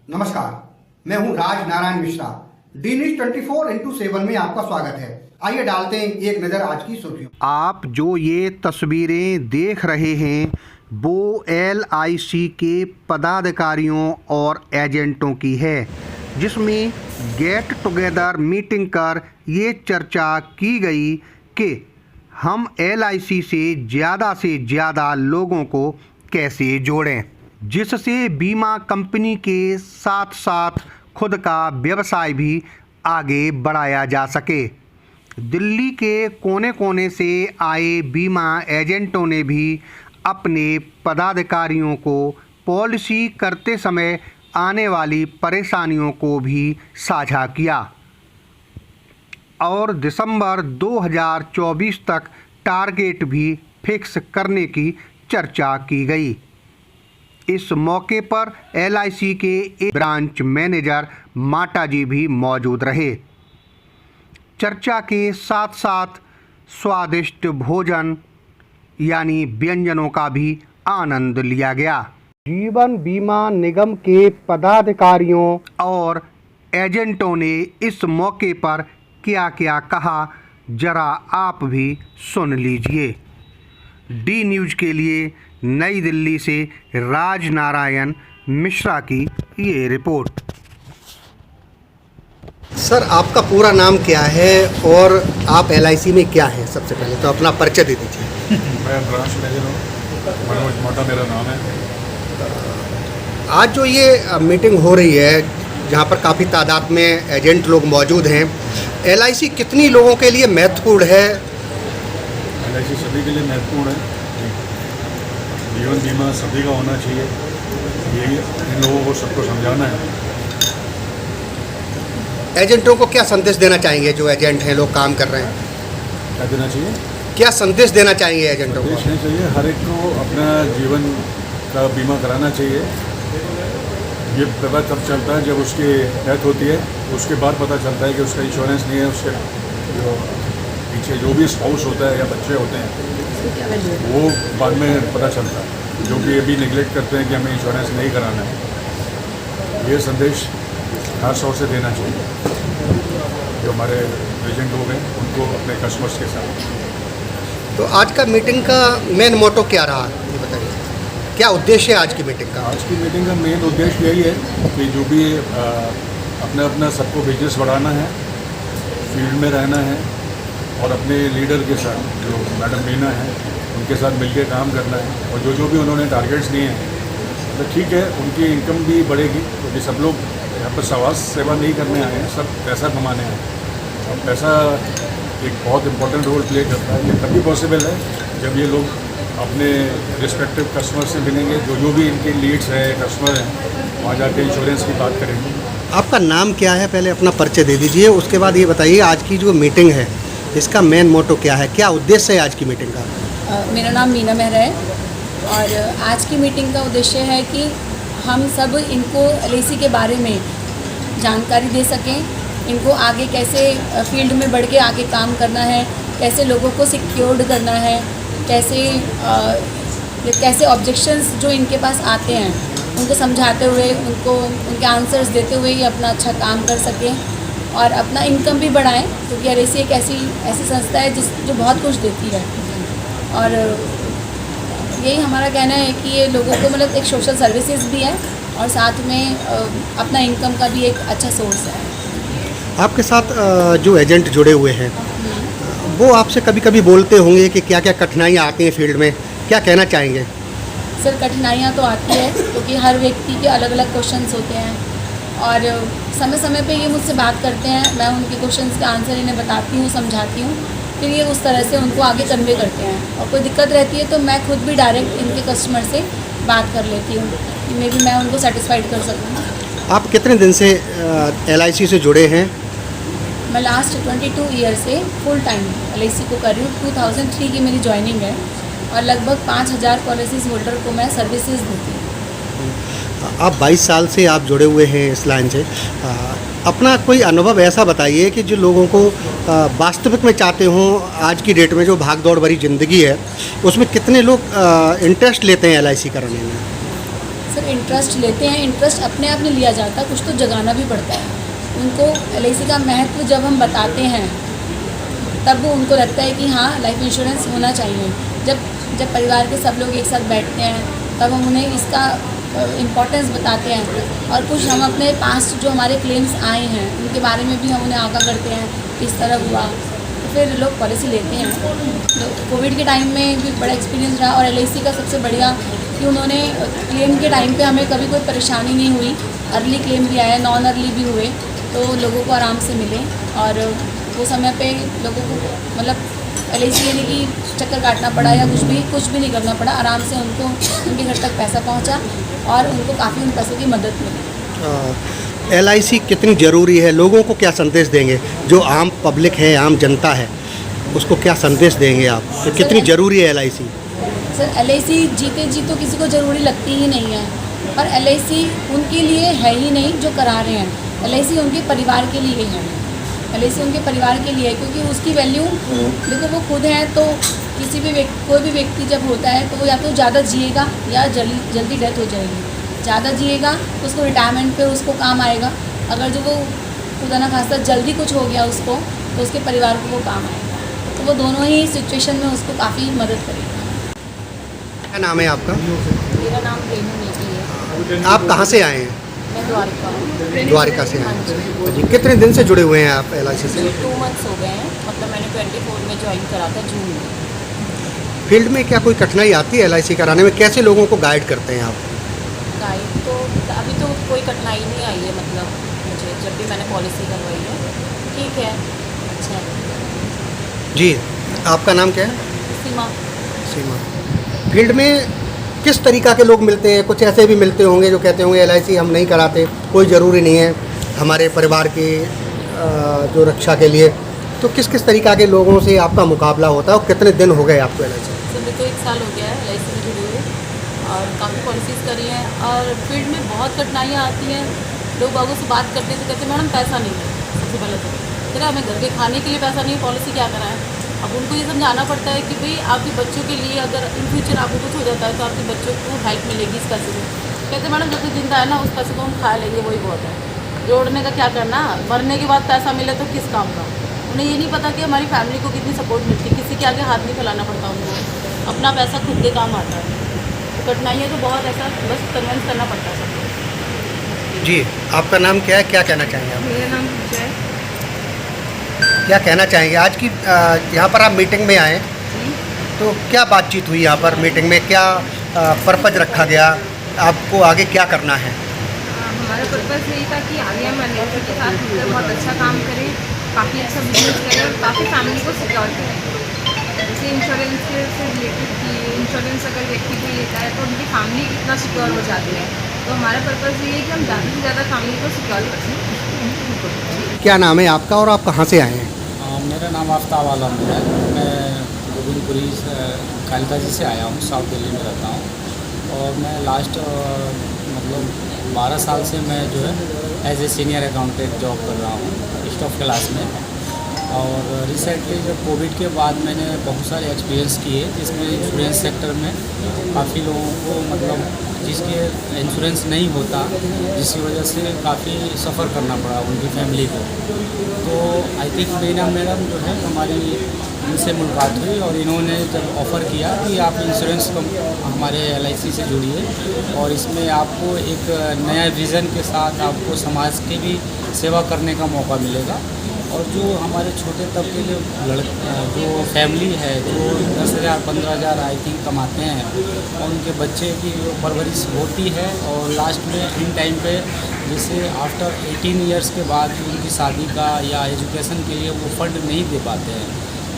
नमस्कार, मैं हूं Raj Narayan Mishra. D news 24x7 में आपका स्वागत है। आइए डालते हैं एक नजर आज की सुर्खियों। आप जो ये तस्वीरें देख रहे हैं वो LIC के पदाधिकारियों और एजेंटों की है, जिसमें गेट टुगेदर मीटिंग कर ये चर्चा की गई कि हम LIC से ज़्यादा लोगों को कैसे जोड़ें, जिससे बीमा कंपनी के साथ साथ खुद का व्यवसाय भी आगे बढ़ाया जा सके। दिल्ली के कोने कोने से आए बीमा एजेंटों ने भी अपने पदाधिकारियों को पॉलिसी करते समय आने वाली परेशानियों को भी साझा किया और दिसंबर 2024 तक टारगेट भी फिक्स करने की चर्चा की गई। इस मौके पर LIC के एक ब्रांच मैनेजर माटा जी भी मौजूद रहे। चर्चा के साथ साथ स्वादिष्ट भोजन यानी व्यंजनों का भी आनंद लिया गया। जीवन बीमा निगम के पदाधिकारियों और एजेंटों ने इस मौके पर क्या क्या कहा, जरा आप भी सुन लीजिए। डी न्यूज़ के लिए नई दिल्ली से राज नारायण मिश्रा की ये रिपोर्ट। सर, आपका पूरा नाम क्या है और आप LIC में क्या है? सबसे पहले तो अपना परिचय दे दीजिए। मैं ब्रांच मैनेजर हूँ, मनोज मोटा मेरा नाम है। आज जो ये मीटिंग हो रही है जहाँ पर काफ़ी तादाद में एजेंट लोग मौजूद हैं, LIC कितनी लोगों के लिए महत्वपूर्ण है? LIC सभी के लिए महत्वपूर्ण है। जीवन बीमा सभी का होना चाहिए, ये इन लोगों को सबको समझाना है। एजेंटों को क्या संदेश देना चाहेंगे? जो एजेंट हैं, लोग काम कर रहे हैं, क्या देना चाहिए? क्या संदेश देना चाहेंगे एजेंटों को? संदेश नहीं चाहिए, हर एक को अपना जीवन का बीमा कराना चाहिए। ये पता तब चलता है जब उसकी डेथ होती है, उसके बाद पता चलता है कि उसका इंश्योरेंस नहीं है। उसके जो पीछे जो भी स्पाउस होता है या बच्चे होते हैं वो बाद में पता चलता है, जो कि ये भी निगलेक्ट करते हैं कि हमें इंश्योरेंस नहीं कराना है। ये संदेश खास तौर से देना चाहिए जो हमारे एजेंट लोग हैं उनको अपने कस्टमर्स के साथ। तो आज का मीटिंग का मेन मोटो क्या रहा, ये बताइए। क्या उद्देश्य है आज की मीटिंग का? आज की मीटिंग का मेन उद्देश्य यही है कि जो भी अपना अपना सबको बिजनेस बढ़ाना है, फील्ड में रहना है और अपने लीडर के साथ जो मैडम मीना है उनके साथ मिलकर काम करना है। और जो भी उन्होंने टारगेट्स दिए हैं तो ठीक है, उनकी इनकम भी बढ़ेगी, क्योंकि सब लोग यहाँ पर समाज सेवा नहीं करने आए हैं, सब पैसा कमाने आए हैं। और पैसा एक बहुत इम्पोर्टेंट रोल प्ले करता है। ये तभी पॉसिबल है जब ये लोग अपने रिस्पेक्टिव कस्टमर से मिलेंगे, जो भी इनके लीड्स हैं, कस्टमर हैं, वहाँ जाके इंश्योरेंस की बात करेंगे। आपका नाम क्या है? पहले अपना परिचय दे दीजिए, उसके बाद ये बताइए आज की जो मीटिंग है इसका मेन मोटो क्या है, क्या उद्देश्य है आज की मीटिंग का? मेरा नाम मीना मेहरा है और आज की मीटिंग का उद्देश्य है कि हम सब इनको LIC के बारे में जानकारी दे सकें, इनको आगे कैसे फील्ड में बढ़ के आगे काम करना है, कैसे लोगों को सिक्योर्ड करना है, कैसे ऑब्जेक्शंस जो इनके पास आते हैं उनको समझाते हुए, उनको उनके आंसर्स देते हुए ये अपना अच्छा काम कर सकें और अपना इनकम भी बढ़ाएं, क्योंकि LIC एक ऐसी संस्था है जो बहुत कुछ देती है। और यही हमारा कहना है कि ये लोगों को मतलब एक सोशल सर्विसेज भी है और साथ में अपना इनकम का भी एक अच्छा सोर्स है। आपके साथ जो एजेंट जुड़े हुए हैं वो आपसे कभी कभी बोलते होंगे कि क्या क्या कठिनाइयाँ आती हैं फील्ड में, क्या कहना चाहेंगे? सर, कठिनाइयाँ तो आती है क्योंकि हर व्यक्ति के अलग अलग क्वेश्चंस होते हैं और समय समय पे ये मुझसे बात करते हैं, मैं उनके क्वेश्चंस का आंसर इन्हें बताती हूँ, समझाती हूँ, फिर ये उस तरह से उनको आगे कन्वे करते हैं। और कोई दिक्कत रहती है तो मैं खुद भी डायरेक्ट इनके कस्टमर से बात कर लेती हूँ कि मे भी मैं उनको सेटिस्फाइड कर सकूँ। आप कितने दिन से LIC से जुड़े हैं? मैं लास्ट 22 ईयर से फुल टाइम LIC को कर रही हूँ। 2003 की मेरी ज्वाइनिंग है और लगभग 5000 पॉलिसीज़ होल्डर को मैं सर्विसेज देती हूँ। आप 22 साल से आप जुड़े हुए हैं इस लाइन से। अपना कोई अनुभव ऐसा बताइए कि जो लोगों को वास्तविक में चाहते हों, आज की डेट में जो भाग दौड़ भरी ज़िंदगी है उसमें कितने लोग इंटरेस्ट लेते हैं LIC कराने में? फिर इंटरेस्ट लेते हैं। इंटरेस्ट अपने आप नहीं लिया जाता, कुछ तो जगाना भी पड़ता है उनको। LIC का महत्व जब हम बताते हैं तब वो उनको लगता है कि हाँ लाइफ इंश्योरेंस होना चाहिए। जब परिवार के सब लोग एक साथ बैठते हैं तब हम उन्हें इसका इम्पोर्टेंस बताते हैं, और कुछ हम अपने पास्ट जो हमारे क्लेम्स आए हैं उनके बारे में भी हम उन्हें आगाह करते हैं कि इस तरह हुआ, तो फिर लोग पॉलिसी लेते हैं। कोविड के टाइम में भी बड़ा एक्सपीरियंस रहा, और LIC का सबसे बढ़िया कि उन्होंने क्लेम के टाइम पे हमें कभी कोई परेशानी नहीं हुई। अर्ली क्लेम भी आया, नॉन अर्ली भी हुए, तो लोगों को आराम से मिले, और वो समय पे लोगों को मतलब LIC यानी कि चक्कर काटना पड़ा या कुछ भी नहीं करना पड़ा, आराम से उनको उनके घर तक पैसा पहुंचा और उनको काफ़ी उन पैसों की मदद मिली। LIC कितनी ज़रूरी है, लोगों को क्या संदेश देंगे? जो आम पब्लिक है, आम जनता है, उसको क्या संदेश देंगे आप कि कितनी ज़रूरी है LIC? सर LIC जीते जी तो किसी को ज़रूरी लगती ही नहीं है, पर LIC उनके लिए है ही नहीं जो करा रहे हैं। LIC उनके परिवार के लिए है, LIC उनके परिवार के लिए है, क्योंकि उसकी वैल्यू देखो वो खुद है। तो किसी भी कोई भी व्यक्ति जब होता है तो वो या तो ज़्यादा जिएगा या जल्दी डेथ हो जाएगी। ज़्यादा जिएगा तो उसको रिटायरमेंट पे उसको काम आएगा, अगर जो वो खुदा ना खास्ता जल्दी कुछ हो गया उसको तो उसके परिवार को वो काम आएगा। तो वो दोनों ही सिचुएशन में उसको काफ़ी मदद करेगा। क्या नाम है आपका? मेरा नाम रेनू नेगी है। आप कहाँ से आए हैं? मैं द्वारिका से आए हैं जी। कितने दिन से जुड़े हुए हैं आप LIC से? 2 मंथ्स हो गए हैं, मतलब मैंने 24 में ज्वाइन करा था, जून में। फील्ड में क्या कोई कठिनाई आती है LIC कराने में? कैसे लोगों को गाइड करते हैं आप? गाइड तो अभी तो कोई कठिनाई नहीं आई है, मतलब मुझे जब भी मैंने पॉलिसी करवाई है ठीक है, अच्छा है। जी, आपका नाम क्या है? सीमा। सीमा। फील्ड में किस तरीक़ा के लोग मिलते हैं? कुछ ऐसे भी मिलते होंगे जो कहते होंगे LIC हम नहीं कराते, कोई ज़रूरी नहीं है हमारे परिवार की जो रक्षा के लिए। तो किस किस तरीक़ा के लोगों से आपका मुकाबला होता है और कितने दिन हो गए आपको LIC? मुझे तो 1 साल हो गया है LIC में जुड़े हुए, और काफ़ी पॉलिसीज़ करी हैं। और फील्ड में बहुत कठिनाइयाँ आती हैं। लोग बागों से बात करते हैं तो कहते हैं मैडम पैसा नहीं है। सबसे पहले तो कह रहा हमें घर के खाने के लिए पैसा नहीं है, पॉलिसी क्या कराएं। अब उनको ये समझाना पड़ता है कि भाई आपके बच्चों के लिए अगर इन फ्यूचर आपको कुछ हो जाता है तो आपके बच्चों को हेल्प मिलेगी इस पैसे से। कहते मैडम जब तक जिंदा है ना उस पैसे को हम खा लेंगे, वही बहुत है। जोड़ने का क्या करना, मरने के बाद पैसा मिले तो किस काम का। उन्हें ये नहीं पता कि हमारी फैमिली को कितनी सपोर्ट मिलती है, किसी के आगे हाथ नहीं फैलाना पड़ता उनको, अपना पैसा खुद के काम आता है। तो कठिनाइयाँ तो बहुत, ऐसा बस कन्विंस करना पड़ता है सबको। जी, आपका नाम क्या है? क्या कहना चाहेंगे आप? मेरा नाम पूजा है। क्या कहना चाहेंगे आज की यहाँ पर आप मीटिंग में आए तो क्या बातचीत हुई यहाँ पर मीटिंग में? क्या पर्पज रखा गया? आपको आगे क्या करना है? हमारा पर्पज़ यही था कि आगे हम LIC के साथ मिलकर बहुत अच्छा काम करें, काफ़ी अच्छा बिजनेस करें और काफ़ी फैमिली को सिक्योर करें। जैसे इंश्योरेंस से रिलेटेड कि इंश्योरेंस अगर व्यक्ति को लेता है तो उनकी फैमिली कितना सिक्योर हो जाती है। तो हमारा पर्पज़ ये है कि हम ज़्यादा से ज़्यादा फैमिली को सिक्योर कर सकें। क्या नाम है आपका और आप कहाँ से आए हैं? मेरा नाम आफ्ताब आलम है। मैं गोविंदपुरी कालिका से आया हूँ, साउथ दिल्ली में रहता हूँ। और मैं लास्ट मतलब 12 साल से मैं जो है as a senior accountant job कर रहा हूँ स्टाफ क्लास में। और रिसेंटली जब कोविड के बाद मैंने बहुत सारे एक्सपीरियंस किए, जिसमें इंश्योरेंस सेक्टर में काफ़ी लोगों को मतलब जिसके इंश्योरेंस नहीं होता, जिसकी वजह से काफ़ी सफ़र करना पड़ा उनकी फैमिली को। तो आई थिंक मीना मैडम जो है हमारी इनसे मुलाकात हुई और इन्होंने जब ऑफ़र किया कि आप इंश्योरेंस हमारे LIC से जुड़िए और इसमें आपको एक नया विज़न के साथ आपको समाज की भी सेवा करने का मौका मिलेगा। और जो हमारे छोटे तबके के जो फैमिली है जो 10,000 15,000 आई थिंक कमाते हैं और उनके बच्चे की परवरिश होती है और लास्ट में इन टाइम पे जैसे आफ्टर 18 इयर्स के बाद उनकी शादी का या एजुकेशन के लिए वो फंड नहीं दे पाते हैं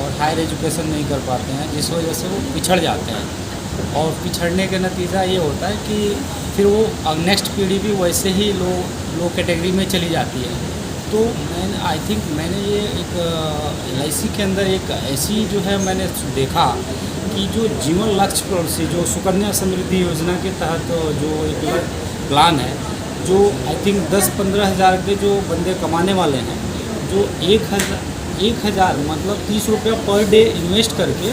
और हायर एजुकेशन नहीं कर पाते हैं, जिस वजह से वो पिछड़ जाते हैं। और पिछड़ने का नतीजा ये होता है कि फिर वो नेक्स्ट पीढ़ी भी वैसे ही लो कैटेगरी में चली जाती है। तो मैंने ये एक LIC के अंदर एक ऐसी जो है मैंने देखा कि जो जीवन लक्ष्य पॉलिसी जो सुकन्या समृद्धि योजना के तहत जो एक प्लान है, जो आई थिंक 10-15 हज़ार के जो बंदे कमाने वाले हैं, जो 1,000 मतलब 30 रुपये पर डे इन्वेस्ट करके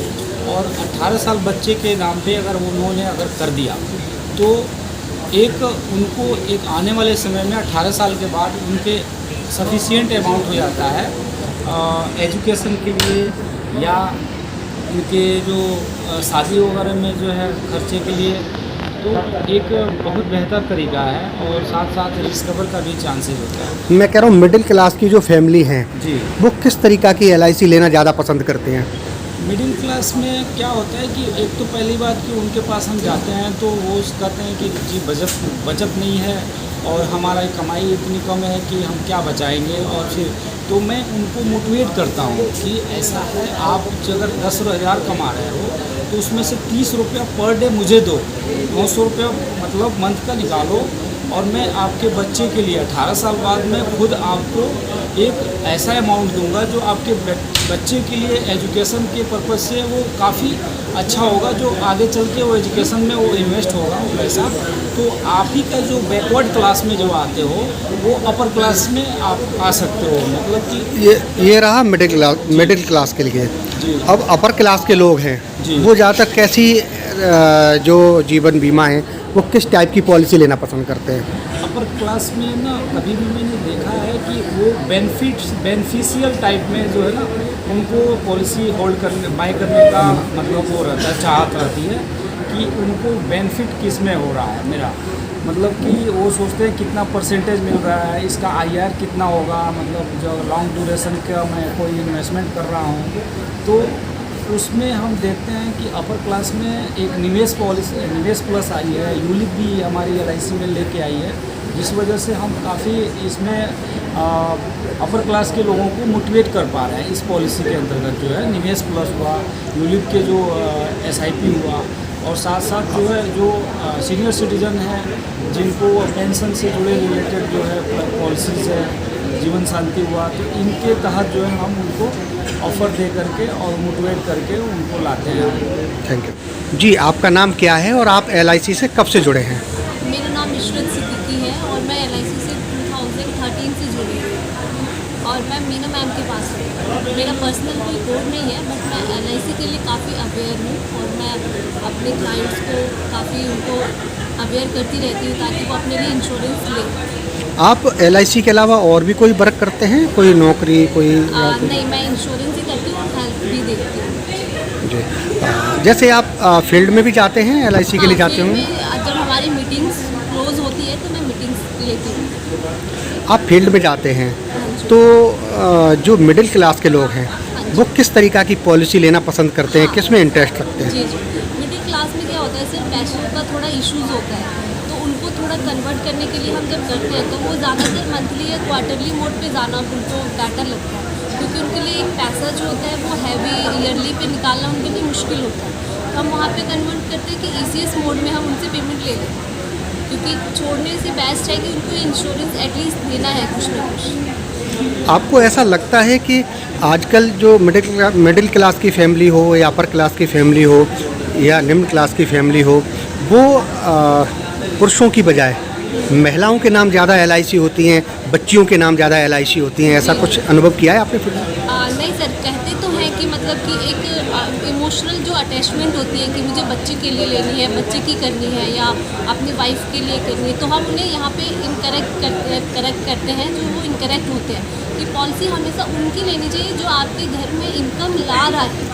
और 18 साल बच्चे के नाम पे अगर उन्होंने अगर कर दिया तो एक उनको एक आने वाले समय में 18 साल के बाद उनके सफिशिएंट अमाउंट हो जाता है एजुकेशन के लिए या उनके जो शादी वगैरह में जो है खर्चे के लिए, तो एक बहुत बेहतर तरीका है और साथ साथ रिस्कवर का भी चांसेस होता है। मैं कह रहा हूँ मिडिल क्लास की जो फैमिली हैं जी, वो किस तरीका की LIC लेना ज़्यादा पसंद करते हैं? मिडिल क्लास में क्या होता है कि एक तो पहली बात कि उनके पास हम जाते हैं तो वो कहते हैं कि जी बचत नहीं है और हमारा कमाई इतनी कम है कि हम क्या बचाएंगे, और फिर तो मैं उनको मोटिवेट करता हूँ कि ऐसा है, आप अगर 10,000 कमा रहे हो तो उसमें से 30 रुपया पर डे मुझे दो, 900 रुपया मतलब मंथ का निकालो, और मैं आपके बच्चे के लिए 18 साल बाद में खुद आपको एक ऐसा अमाउंट दूंगा जो आपके बच्चे के लिए एजुकेशन के पर्पज़ से वो काफ़ी अच्छा होगा, जो आगे चल के वो एजुकेशन में वो इन्वेस्ट होगा वो पैसा। तो आप ही का जो बैकवर्ड क्लास में जो आते हो वो अपर क्लास में आप आ सकते हो, मतलब कि ये रहा मिडिल क्लास के लिए। जी। अब अपर क्लास के लोग हैं जी। वो ज़्यादातर कैसी जो जीवन बीमा है वो किस टाइप की पॉलिसी लेना पसंद करते हैं? अपर क्लास में ना कभी भी मैंने देखा है कि वो बेनिफिशियल टाइप में जो है ना उनको पॉलिसी होल्ड करने बाय करने का मतलब वो रहता है, चाहत रहती है कि उनको बेनिफिट किस में हो रहा है मेरा, मतलब कि वो सोचते हैं कितना परसेंटेज मिल रहा है, इसका IR कितना होगा, मतलब जो लॉन्ग ड्यूरेशन का मैं कोई इन्वेस्टमेंट कर रहा हूँ तो उसमें हम देखते हैं कि अपर क्लास में एक निवेश प्लस आई है, यूलिप भी हमारी LIC में लेके आई है, जिस वजह से हम काफ़ी इसमें अपर क्लास के लोगों को मोटिवेट कर पा रहे हैं। इस पॉलिसी के अंतर्गत जो है निवेश प्लस हुआ, यूलिप के जो SIP हुआ, और साथ साथ जो है जो सीनियर सिटीजन हैं जिनको पेंशन से जुड़े रिलेटेड जो है पॉलिसीज़ है, जीवन शांति हुआ, तो इनके तहत जो है हम उनको ऑफ़र दे करके और मोटिवेट करके उनको लाते हैं। थैंक यू जी। आपका नाम क्या है और आप LIC से कब से जुड़े हैं? मेरा नाम इशरत सिद्दीकी है और मैं LIC से 2013 से जुड़ी हूँ और मैं मीना मैम के पास हूँ। मेरा पर्सनल कोई कोड नहीं है, बट मैं LIC के लिए काफ़ी अवेयर हूँ और मैं अपने क्लाइंट्स को काफ़ी उनको अवेयर करती रहती हूँ ताकि वो अपने लिए इंश्योरेंस लें। आप LIC के अलावा और भी कोई वर्क करते हैं, कोई नौकरी कोई? नहीं, मैं इंश्योरेंस ही करती हूँ और हेल्थ भी देखती हूँ जी। जैसे आप फील्ड में भी जाते हैं LIC के लिए जाते होंगे? जब हमारी मीटिंग्स क्लोज होती है तो मैं मीटिंग्स लेती हूँ। आप फील्ड में जाते हैं तो जो मिडिल क्लास के लोग हैं वो किस तरीक़ा की पॉलिसी लेना पसंद करते हैं, किस में इंटरेस्ट रखते हैं? जी जी, मिडिल क्लास में क्या होता है, सिर्फ पैसों का थोड़ा इश्यूज होता है, तो उनको थोड़ा कन्वर्ट करने के लिए हम जब करते हैं तो वो ज़्यादातर मंथली या क्वार्टरली मोड पे जाना उनको बेटर लगता है, क्योंकि उनके लिए एक पैसा जो होता है वो हैवी ईयरली पे निकालना उनके लिए मुश्किल होता है। तो हम वहाँ पे कन्वर्ट करते हैं कि ECS मोड में हम उनसे पेमेंट ले लें, क्योंकि छोड़ने से बेस्ट है कि उनको इंश्योरेंस एटलीस्ट देना है कुछ ना कुछ। आपको ऐसा लगता है कि आजकल जो मिडिल क्लास की फैमिली हो या अपर क्लास की फैमिली हो या निम्न क्लास की फैमिली हो, वो पुरुषों की बजाय महिलाओं के नाम ज़्यादा LIC होती हैं, बच्चियों के नाम ज़्यादा LIC होती हैं, ऐसा कुछ अनुभव किया है आपने? नहीं सर, कहते तो हैं कि मतलब कि एक इमोशनल जो अटैचमेंट होती है कि मुझे बच्चे के लिए लेनी है, बच्चे की करनी है या अपनी वाइफ के लिए करनी है, तो हम उन्हें यहाँ पे करेक्ट करते हैं जो वो इनकरेक्ट होते हैं कि पॉलिसी हमेशा उनकी लेनी चाहिए जो आपके घर में इनकम ला रहा है,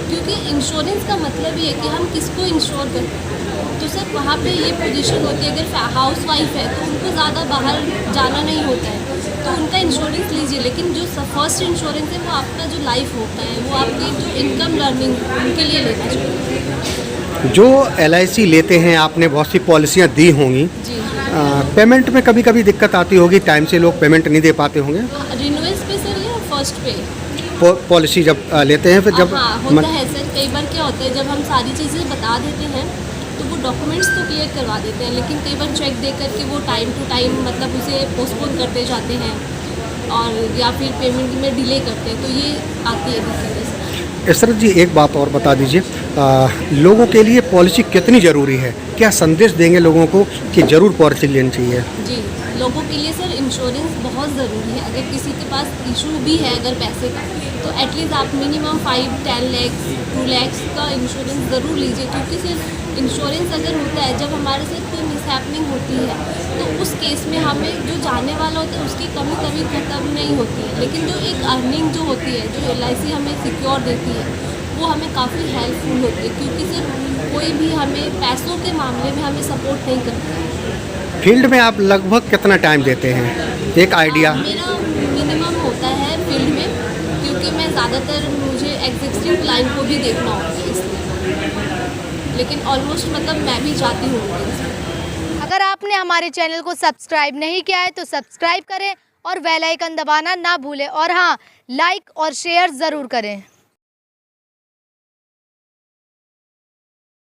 क्योंकि इंश्योरेंस का मतलब ये है कि हम किसको इंश्योर करते हैं। तो सर वहाँ पे ये पोजीशन होती है, अगर हाउस वाइफ है तो उनको ज़्यादा बाहर जाना नहीं होता है तो उनका इंश्योरेंस लीजिए, लेकिन जो फर्स्ट इंश्योरेंस है वो आपका जो लाइफ होता है, वो आपकी जो इनकम लर्निंग उनके लिए लेना चाहिए। जो LIC लेते हैं, आपने बहुत सी पॉलिसियाँ दी होंगी, जी पेमेंट में कभी कभी दिक्कत आती होगी, टाइम से लोग पेमेंट नहीं दे पाते होंगे? रिन्यूअल्स पे सर या फर्स्ट पे पॉलिसी जब लेते हैं फिर जब हाँ होता है सर, कई बार क्या होता है जब हम सारी चीज़ें बता देते हैं तो वो डॉक्यूमेंट्स तो क्लियर करवा देते हैं, लेकिन कई बार चेक दे करके वो टाइम टू टाइम मतलब उसे पोस्टपोन करते जाते हैं और या फिर पेमेंट में डिले करते हैं, तो ये आती है दिक्कत। इशरत जी, एक बात और बता दीजिए, लोगों के लिए पॉलिसी कितनी ज़रूरी है, क्या संदेश देंगे लोगों को कि ज़रूर पॉलिसी लेनी चाहिए? जी, लोगों के लिए सर इंश्योरेंस बहुत ज़रूरी है। अगर किसी के पास इशू भी है अगर पैसे का, तो एटलीस्ट आप मिनिमम 5-10 लाख 2 लाख का इंश्योरेंस ज़रूर लीजिए, क्योंकि सिर्फ इंश्योरेंस अगर होता है, जब हमारे साथ कोई मिसहैपनिंग होती है तो उस केस में हमें जो जाने वाला होता है उसकी कमी ख़त्म नहीं होती है, लेकिन जो एक अर्निंग जो होती है, जो LIC हमें सिक्योर देती है, वो हमें काफ़ी हेल्पफुल होती है, क्योंकि सिर्फ कोई भी हमें पैसों के मामले में हमें सपोर्ट नहीं करता है। फील्ड में आप लगभग कितना टाइम देते हैं, एक आइडिया? मेरा मिनिमम होता है फील्ड में, क्योंकि मैं ज़्यादातर मुझे एग्जिस्टिंग क्लाइंट को भी देखना होता है इसलिए, लेकिन ऑलमोस्ट मतलब मैं भी जाती हूँ। अगर आपने हमारे चैनल को सब्सक्राइब नहीं किया है तो सब्सक्राइब करें और बेल आइकन दबाना ना भूलें, और हाँ, लाइक और शेयर ज़रूर करें।